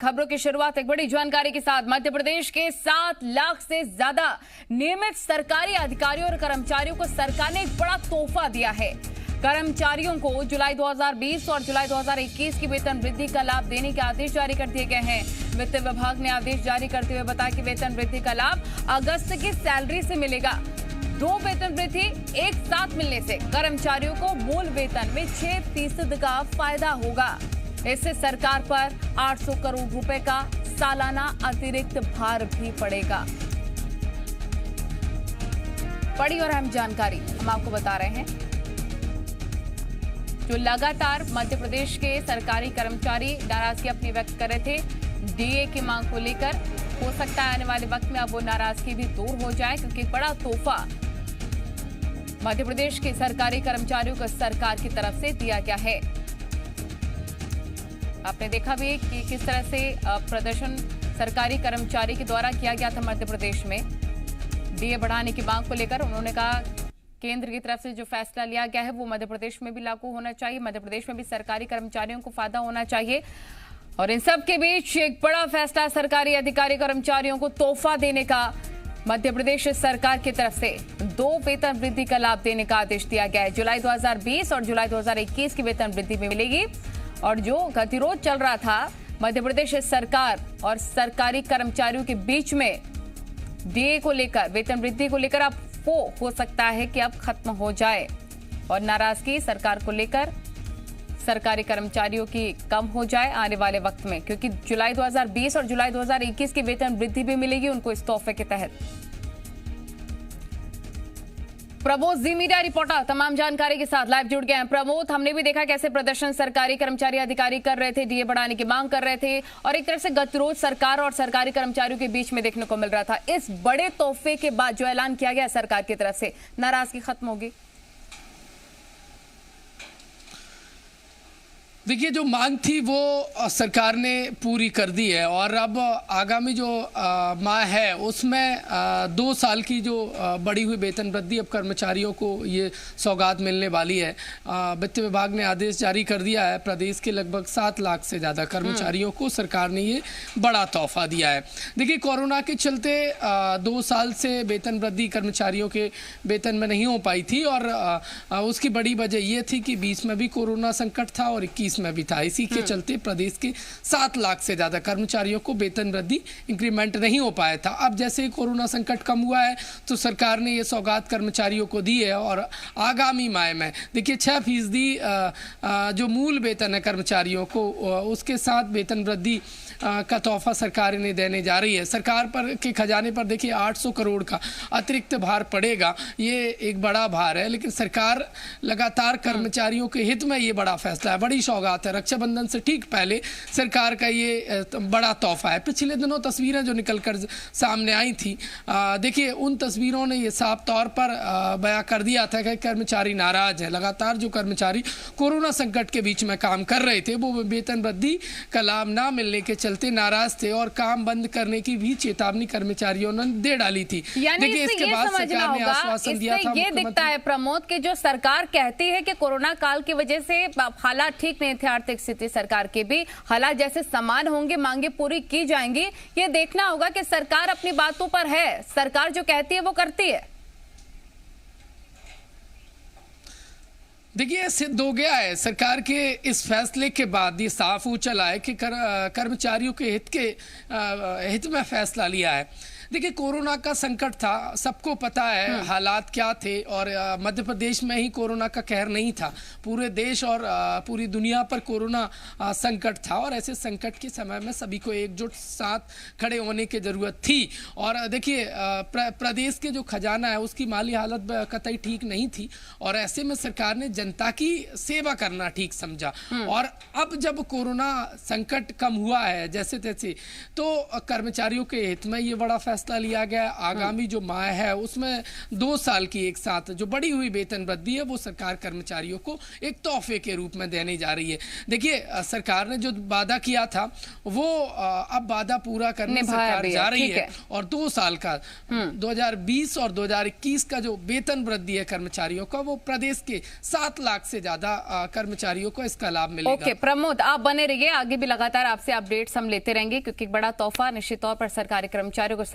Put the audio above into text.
खबरों की शुरुआत एक बड़ी जानकारी के साथ। मध्य प्रदेश के 7 लाख से ज्यादा नियमित सरकारी अधिकारियों और कर्मचारियों को सरकार ने एक बड़ा तोहफा दिया है। कर्मचारियों को जुलाई 2020 और जुलाई 2021 की वेतन वृद्धि का लाभ देने के आदेश जारी कर दिए गए हैं। वित्त विभाग ने आदेश जारी करते हुए बताया कि वेतन वृद्धि का लाभ अगस्त की सैलरी से मिलेगा। 2 वेतन वृद्धि एक साथ मिलने से कर्मचारियों को मूल वेतन में 6% का फायदा होगा। इससे सरकार पर 800 करोड़ रुपए का सालाना अतिरिक्त भार भी पड़ेगा। बड़ी और अहम जानकारी हम आपको बता रहे हैं। जो लगातार मध्य प्रदेश के सरकारी कर्मचारी नाराजगी अपनी व्यक्त कर रहे थे डीए की मांग को लेकर, हो सकता है आने वाले वक्त में अब वो नाराजगी भी दूर हो जाए, क्योंकि बड़ा तोहफा मध्य प्रदेश के सरकारी कर्मचारियों को सरकार की तरफ से दिया गया है। आपने देखा भी कि किस तरह से प्रदर्शन सरकारी कर्मचारी के द्वारा किया गया था मध्य प्रदेश में डीए बढ़ाने की मांग को लेकर। उन्होंने कहा केंद्र की तरफ से जो फैसला लिया गया है वो मध्य प्रदेश में भी लागू होना चाहिए, मध्य प्रदेश में भी सरकारी कर्मचारियों को फायदा होना चाहिए। और इन सब के बीच एक बड़ा फैसला सरकारी अधिकारी कर्मचारियों को तोहफा देने का। मध्य प्रदेश सरकार की तरफ से 2 वेतन वृद्धि का लाभ देने का आदेश दिया गया है। जुलाई 2020 और जुलाई 2021 की वेतन वृद्धि भी मिलेगी। और जो गतिरोध चल रहा था मध्य प्रदेश सरकार और सरकारी कर्मचारियों के बीच में डीए को लेकर, वेतन वृद्धि को लेकर, अब वो हो सकता है कि अब खत्म हो जाए और नाराजगी सरकार को लेकर सरकारी कर्मचारियों की कम हो जाए आने वाले वक्त में, क्योंकि जुलाई 2020 और जुलाई 2021 की वेतन वृद्धि भी मिलेगी उनको इस तोहफे के तहत। प्रमोद जी मीडिया रिपोर्टर तमाम जानकारी के साथ लाइव जुड़ गए हैं। प्रमोद, हमने भी देखा कैसे प्रदर्शन सरकारी कर्मचारी अधिकारी कर रहे थे, डीए बढ़ाने की मांग कर रहे थे और एक तरह से गतिरोध सरकार और सरकारी कर्मचारियों के बीच में देखने को मिल रहा था। इस बड़े तोहफे के बाद जो ऐलान किया गया सरकार की तरफ से, नाराजगी खत्म होगी? देखिए, जो मांग थी वो सरकार ने पूरी कर दी है और अब आगामी जो माह है उसमें 2 साल की जो बढ़ी हुई वेतन वृद्धि अब कर्मचारियों को ये सौगात मिलने वाली है। वित्त विभाग ने आदेश जारी कर दिया है। प्रदेश के लगभग 7 लाख से ज़्यादा कर्मचारियों को सरकार ने ये बड़ा तोहफा दिया है। देखिए, कोरोना के चलते 2 साल से वेतन वृद्धि कर्मचारियों के वेतन में नहीं हो पाई थी और उसकी बड़ी वजह ये थी कि 20 में भी कोरोना संकट था और 21 में भी था। इसी के चलते प्रदेश के 7 लाख से ज्यादा कर्मचारियों को वेतन वृद्धि इंक्रीमेंट नहीं हो पाया था। अब जैसे ही कोरोना संकट कम हुआ है तो सरकार ने ये सौगात कर्मचारियों को दी है और आगामी माह में देखिए 6% जो मूल वेतन है कर्मचारियों को, उसके साथ वेतन वृद्धि का तोहफा सरकार ने देने जा रही है। सरकार पर के खजाने पर देखिए 800 करोड़ का अतिरिक्त भार पड़ेगा। ये एक बड़ा भार है, लेकिन सरकार लगातार कर्मचारियों के हित में ये बड़ा फैसला है, बड़ी सौगात है। रक्षाबंधन से ठीक पहले सरकार का ये बड़ा तोहफा है। पिछले दिनों तस्वीरें जो निकल कर सामने आई थी, देखिए उन तस्वीरों ने ये साफ तौर पर बयां कर दिया था कि कर्मचारी नाराज है। लगातार जो कर्मचारी कोरोना संकट के बीच में काम कर रहे थे वो वेतन वृद्धि का लाभ ना मिलने के चलते नाराज थे और काम बंद करने की भी चेतावनी कर्मचारियों ने दे डाली थी। देखिए, इसके बाद सरकार ने आश्वासन दिया था। ये दिखता है प्रमोद कि जो सरकार कहती है कि कोरोना काल की वजह से हालात ठीक नहीं थे, आर्थिक स्थिति सरकार के भी हालात जैसे समान होंगे, मांगे पूरी की जाएंगी। ये देखना होगा कि सरकार अपनी बातों पर है, सरकार जो कहती है वो करती है। देखिए, सिद्ध हो गया है सरकार के इस फैसले के बाद, ये साफ हो चला है कि कर्मचारियों के हित में फैसला लिया है। देखिए, कोरोना का संकट था, सबको पता है हालात क्या थे और मध्य प्रदेश में ही कोरोना का कहर नहीं था, पूरे देश और पूरी दुनिया पर कोरोना संकट था और ऐसे संकट के समय में सभी को एकजुट साथ खड़े होने की ज़रूरत थी। और देखिए, प्रदेश के जो खजाना है उसकी माली हालत कतई ठीक नहीं थी और ऐसे में सरकार ने जनता की सेवा करना ठीक समझा। और अब जब कोरोना संकट कम हुआ है जैसे तैसे, तो कर्मचारियों के हित में ये बड़ा फैसला लिया गया। आगामी जो माह है उसमें 2 साल की एक साथ जो बढ़ी हुई वेतन वृद्धि है वो सरकार कर्मचारियों को एक तोहफे के रूप में देने जा रही है। देखिए, सरकार ने जो वादा किया था वो अब वादा पूरा करने सरकार जा रही है और 2 साल का 2020 और 2021 का जो वेतन वृद्धि है कर्मचारियों का वो प्रदेश के 7 7 लाख से ज्यादा कर्मचारियों को इसका लाभ मिलेगा। ओके प्रमोद, आप बने रहिए, आगे भी लगातार आपसे अपडेट्स हम लेते रहेंगे, क्योंकि एक बड़ा तोहफा निश्चित तौर पर सरकारी कर्मचारियों को